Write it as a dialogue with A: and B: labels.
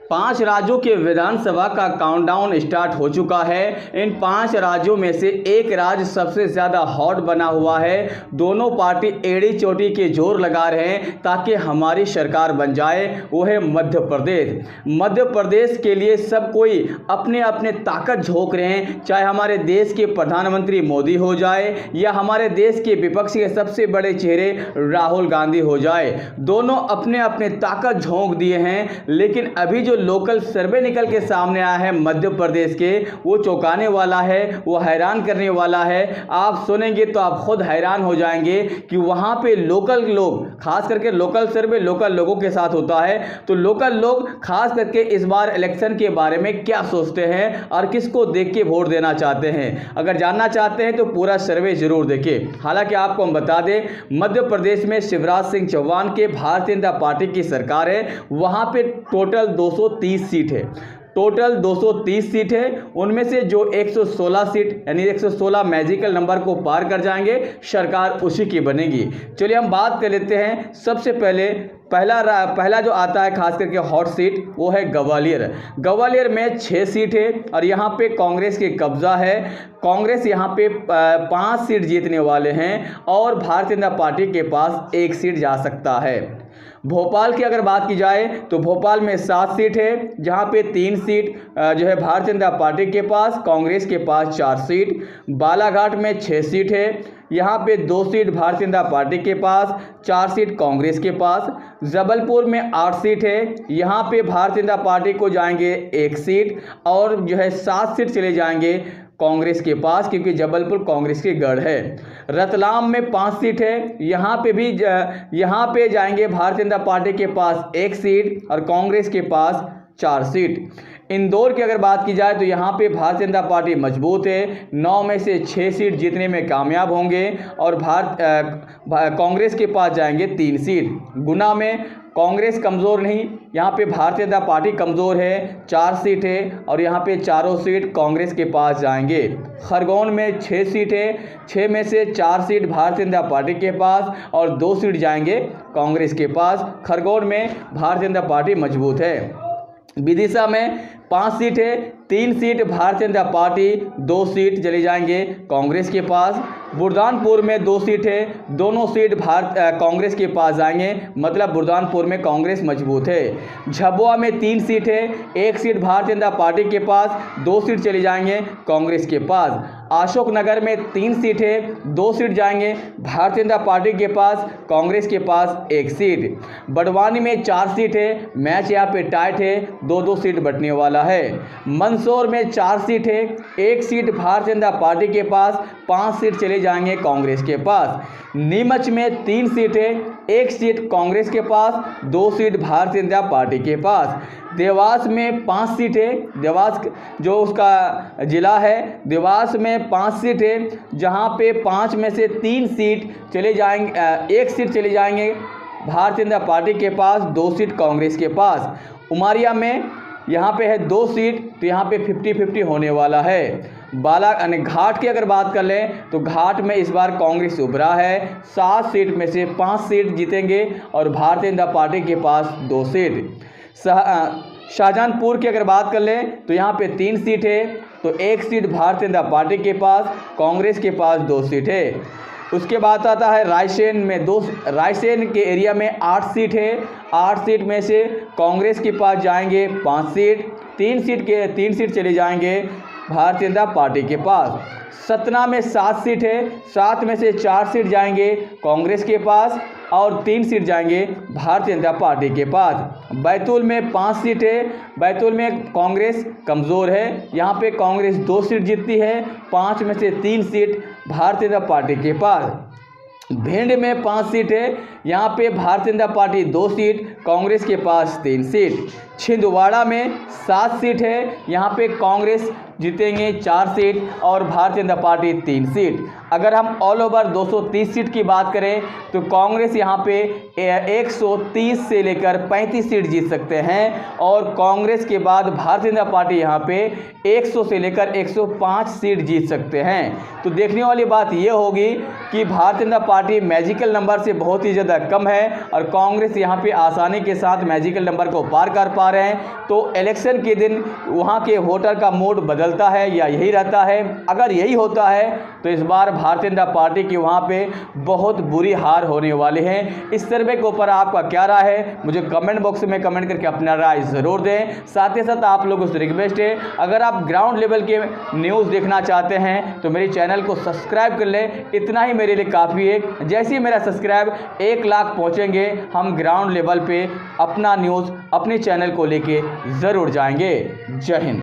A: 5 राज्यों के विधानसभा का काउंटडाउन स्टार्ट हो चुका है। इन 5 राज्यों में से एक राज्य सबसे ज़्यादा हॉट बना हुआ है। दोनों पार्टी एड़ी चोटी के जोर लगा रहे हैं ताकि हमारी सरकार बन जाए, वो है मध्य प्रदेश। मध्य प्रदेश के लिए सब कोई अपने अपने ताकत झोंक रहे हैं, चाहे हमारे देश के प्रधानमंत्री मोदी हो जाए या हमारे देश के विपक्ष के सबसे बड़े चेहरे राहुल गांधी हो जाए। दोनों अपने अपने ताकत झोंक दिए हैं, लेकिन अभी जो लोकल सर्वे निकल के सामने आया है मध्य प्रदेश के, वो चौंकाने वाला है, वो हैरान करने वाला है। आप सुनेंगे तो आप खुद हैरान हो जाएंगे कि वहां पे लोकल लोग, खास करके लोकल सर्वे लोकल लोगों के साथ होता है, तो लोकल लोग खास करके इस बार इलेक्शन के बारे में क्या सोचते हैं और किसको देख के वोट देना चाहते हैं। अगर जानना चाहते हैं तो पूरा सर्वे जरूर देखें। हालांकि आपको हम बता दें, मध्य प्रदेश में शिवराज सिंह चौहान के भारतीय जनता पार्टी की सरकार है। वहां पे टोटल 230 सीट है। टोटल 230 सीट है। उनमें से जो 116 सीट यानी 116 मैजिकल नंबर को पार कर जाएंगे, सरकार उसी की बनेगी। चलिए हम बात कर लेते हैं। सबसे पहला जो आता है खास करके हॉट सीट, वो है ग्वालियर। ग्वालियर में 6 सीट है और यहाँ पे कांग्रेस के कब्जा है। कांग्रेस यहाँ पे 5 सीट जीतने वाले हैं और भारतीय जनता पार्टी के पास 1 सीट जा सकता है। भोपाल की अगर बात की जाए तो भोपाल में 7 सीट है, जहां पे 3 सीट जो है भारतीय जनता पार्टी के पास, कांग्रेस के पास 4 सीट। बालाघाट में 6 सीट है, यहाँ पे 2 सीट भारतीय जनता पार्टी के पास, 4 सीट कांग्रेस के पास। जबलपुर में 8 सीट है, यहाँ पे भारतीय जनता पार्टी को जाएंगे 1 सीट और जो है 7 सीट चले जाएंगे कांग्रेस के पास, क्योंकि जबलपुर कांग्रेस के गढ़ है। रतलाम में 5 सीट है, यहाँ पे जाएंगे भारतीय जनता पार्टी के पास 1 सीट और कांग्रेस के पास 4 सीट। इंदौर की अगर बात की जाए तो यहाँ पे भारतीय जनता पार्टी मजबूत है, 9 में से 6 सीट जीतने में कामयाब होंगे और कांग्रेस के पास जाएंगे 3 सीट। गुना में कांग्रेस कमज़ोर नहीं, यहाँ पे भारतीय जनता पार्टी कमज़ोर है, 4 सीट है और यहाँ पे चारों सीट कांग्रेस के पास जाएंगे। खरगोन में 6 सीट है, 6 में से 4 सीट भारतीय जनता पार्टी के पास और 2 सीट जाएंगे कांग्रेस के पास। खरगोन में भारतीय जनता पार्टी मजबूत है। विदिशा में 5 सीट है, 3 seat Bharatiya Janata party, 2 seat चले जाएंगे कांग्रेस के पास। बुरहानपुर में 2 सीट है, दोनों सीट कांग्रेस के पास जाएंगे, मतलब बुरहानपुर में कांग्रेस मजबूत है। झाबुआ में 3 सीट है, 1 सीट भारतीय जनता पार्टी के पास, 2 सीट चले जाएंगे कांग्रेस के पास। अशोकनगर में 3 सीट है, 2 सीट जाएंगे भारतीय जनता पार्टी के पास, कांग्रेस के पास 1 सीट। बड़वानी में 4 सीट है, मैच यहाँ पे टाइट है, 2-2 सीट बंटने वाला है। मंदसौर में 4 सीट है, 1 सीट भारतीय जनता पार्टी के पास, 5 सीट चले जाएंगे कांग्रेस के पास। नीमच में 3 सीट है, 1 सीट कांग्रेस के पास, 2 सीट भारतीय जनता पार्टी के पास। देवास में 5 सीट है, देवास जो उसका जिला है, देवास में 5 सीट है, जहां पे 5 में से 3 सीट चले जाएंगे, 1 सीट चले जाएंगे भारतीय जनता पार्टी के पास, 2 सीट कांग्रेस के पास। उमरिया में यहाँ पे है 2 सीट, तो यहाँ पे 50-50 होने वाला है। घाट की अगर बात कर लें तो घाट में इस बार कांग्रेस उभरा है, 7 सीट में से 5 सीट जीतेंगे और भारतीय जनता पार्टी के पास 2 सीट। शाहजहांपुर की अगर बात कर लें तो यहाँ पे 3 सीट है, तो 1 सीट भारतीय जनता पार्टी के पास, कांग्रेस के पास 2 सीट है। उसके बाद आता है रायसेन के एरिया में 8 सीट है, 8 सीट में से कांग्रेस के पास जाएंगे 5 सीट, 3 सीट चले जाएंगे भारतीय जनता पार्टी के पास। सतना में 7 सीट है, 7 में से 4 सीट जाएंगे कांग्रेस के पास और 3 सीट जाएंगे भारतीय जनता पार्टी के पास। बैतूल में 5 सीट है, बैतूल में कांग्रेस कमज़ोर है, यहाँ पे कांग्रेस 2 सीट जीतती है, 5 में से 3 सीट भारतीय जनता पार्टी के पास। भिंड में 5 सीट है, यहाँ पे भारतीय जनता पार्टी 2 सीट, कांग्रेस के पास 3 सीट। छिंदवाड़ा में 7 सीट है, यहाँ पे कांग्रेस जीतेंगे 4 सीट और भारतीय जनता पार्टी 3 सीट। अगर हम ऑल ओवर 230 सीट की बात करें तो कांग्रेस यहाँ पे 130 से लेकर 35 सीट जीत सकते हैं और कांग्रेस के बाद भारतीय जनता पार्टी यहाँ पे 100 से लेकर 105 सीट जीत सकते हैं। तो देखने वाली बात ये होगी कि Bharatiya Janata party magical number से बहुत ही ज़्यादा कम है और कांग्रेस यहाँ पे आसानी के साथ मैजिकल नंबर को पार कर पा पा रहे हैं, तो इलेक्शन के दिन वहाँ के वोटर का मूड बदलता है या यही रहता है? अगर यही होता है तो इस बार भारतीय जनता पार्टी की वहाँ पे बहुत बुरी हार होने वाली है। इस सर्वे के ऊपर आपका क्या राय है, मुझे कमेंट बॉक्स में कमेंट करके अपना राय ज़रूर दें। साथ ही साथ आप लोगों से रिक्वेस्ट है, अगर आप ग्राउंड लेवल के न्यूज़ देखना चाहते हैं तो मेरे चैनल को सब्सक्राइब कर लें, इतना ही मेरे लिए काफ़ी है। जैसे ही मेरा सब्सक्राइब 1 लाख पहुँचेंगे, हम ग्राउंड लेवल पे अपना न्यूज़ अपने चैनल को लेके ज़रूर जाएंगे। जय हिंद।